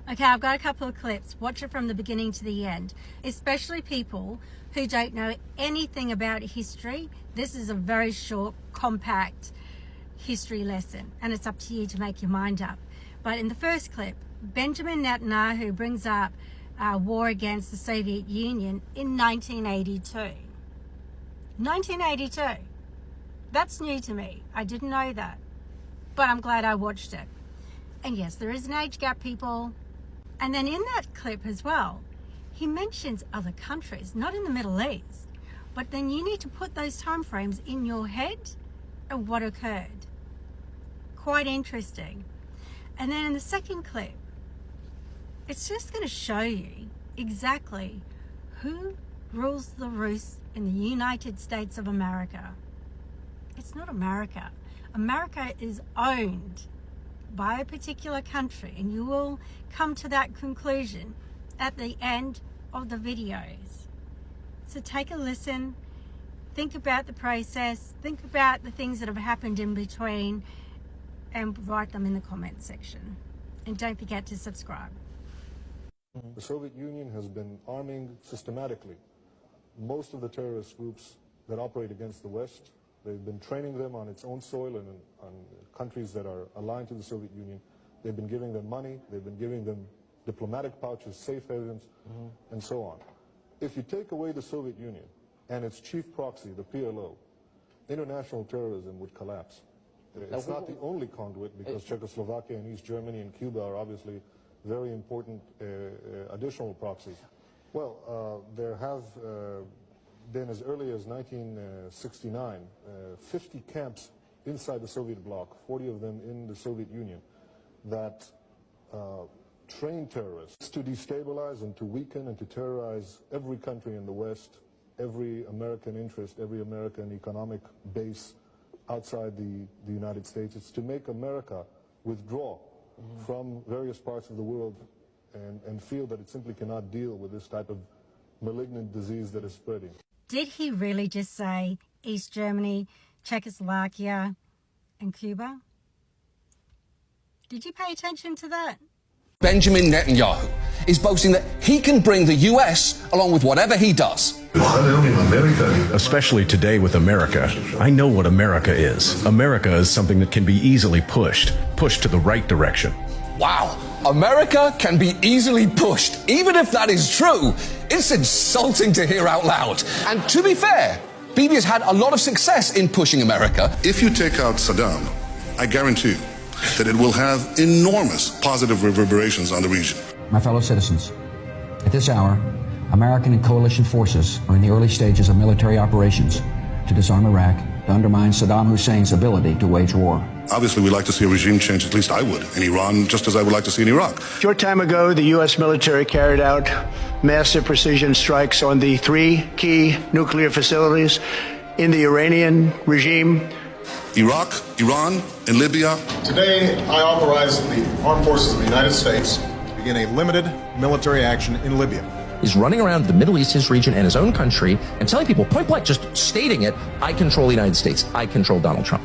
Okay, I've got a couple of clips. Watch it from the beginning to the end, especially people who don't know anything about history. This is a very short, compact history lesson, and it's up to you to make your mind up. But in the first clip, Benjamin Netanyahu brings up war against the Soviet Union in 1982. 1982. That's new to me. I didn't know that, but I'm glad I watched it. And yes, there is an age gap, people. And then in that clip as well, he mentions other countries, not in the Middle East, but then you need to put those time frames in your head of what occurred. Quite interesting. And then in the second clip, it's just going to show you exactly who rules the roost in the United States of America. It's not America. America is owned by a particular country, and you will come to that conclusion at the end of the videos. So take a listen, think about the process, think about the things that have happened in between, and write them in the comment section. And don't forget to subscribe. The Soviet Union has been arming systematically most of the terrorist groups that operate against the West. They've been training them on its own soil and on countries that are aligned to the Soviet Union. They've been giving them money. They've been giving them diplomatic pouches, safe havens, and so on. If you take away the Soviet Union and its chief proxy, the PLO, international terrorism would collapse. It's not the only conduit, because Czechoslovakia and East Germany and Cuba are obviously very important additional proxies. Well, there have been, as early as 1969, 50 camps inside the Soviet bloc, 40 of them in the Soviet Union, that train terrorists to destabilize and to weaken and to terrorize every country in the West, every American interest, every American economic base outside the United States. It's to make America withdraw from various parts of the world and feel that it simply cannot deal with this type of malignant disease that is spreading. Did he really just say East Germany, Czechoslovakia, and Cuba? Did you pay attention to that? Benjamin Netanyahu is boasting that he can bring the US along with whatever he does. Especially today with America, I know what America is. America is something that can be easily pushed to the right direction. Wow, America can be easily pushed. Even if that is true, it's insulting to hear out loud. And to be fair, Bibi has had a lot of success in pushing America. If you take out Saddam, I guarantee you that it will have enormous positive reverberations on the region. My fellow citizens, at this hour, American and coalition forces are in the early stages of military operations to disarm Iraq, to undermine Saddam Hussein's ability to wage war. Obviously, we'd like to see a regime change, at least I would, in Iran, just as I would like to see in Iraq. A short time ago, the U.S. military carried out massive precision strikes on the 3 key nuclear facilities in the Iranian regime. Iraq, Iran, and Libya. Today, I authorize the armed forces of the United States to begin a limited military action in Libya. Is running around the Middle East, his region, and his own country, and telling people point blank, just stating it, I control the United States, I control Donald Trump.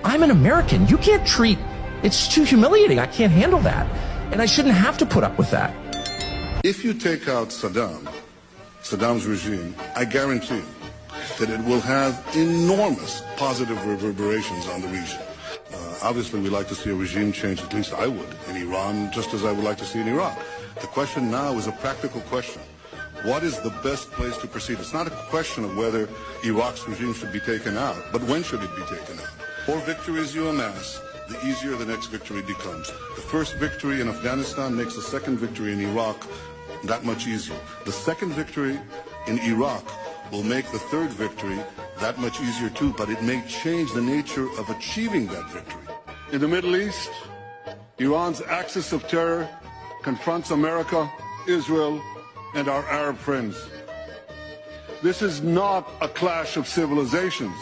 I'm an American. You can't treat, it's too humiliating. I can't handle that. And I shouldn't have to put up with that. If you take out Saddam's regime, I guarantee you that it will have enormous positive reverberations on the region. Obviously, we'd like to see a regime change, at least I would, in Iran, just as I would like to see in Iraq. The question now is a practical question. What is the best place to proceed? It's not a question of whether Iraq's regime should be taken out, but when should it be taken out? The more victories you amass, the easier the next victory becomes. The first victory in Afghanistan makes the second victory in Iraq that much easier. The second victory in Iraq will make the third victory that much easier too, but it may change the nature of achieving that victory. In the Middle East, Iran's axis of terror confronts America, Israel, and our Arab friends. This is not a clash of civilizations.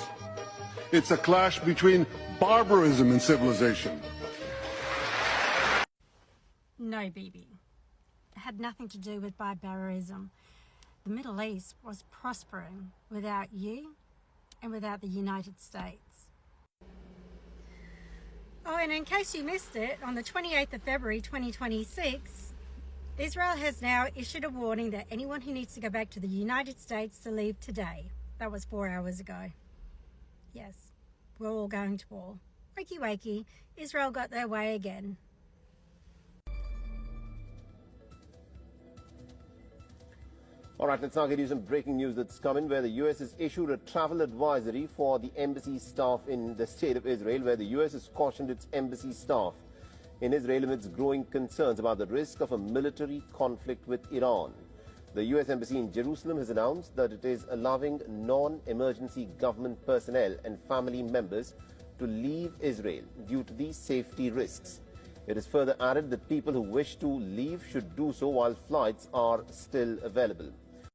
It's a clash between barbarism and civilization. No, Bibi. It had nothing to do with barbarism. The Middle East was prospering without you and without the United States. Oh, and in case you missed it, on the 28th of February 2026, Israel has now issued a warning that anyone who needs to go back to the United States to leave today. That was 4 hours ago. Yes, we're all going to war. Wakey wakey, Israel got their way again. All right, let's now get you some breaking news that's coming, where the U.S. has issued a travel advisory for the embassy staff in the state of Israel, where the U.S. has cautioned its embassy staff in Israel amidst growing concerns about the risk of a military conflict with Iran. The U.S. Embassy in Jerusalem has announced that it is allowing non-emergency government personnel and family members to leave Israel due to these safety risks. It has further added that people who wish to leave should do so while flights are still available.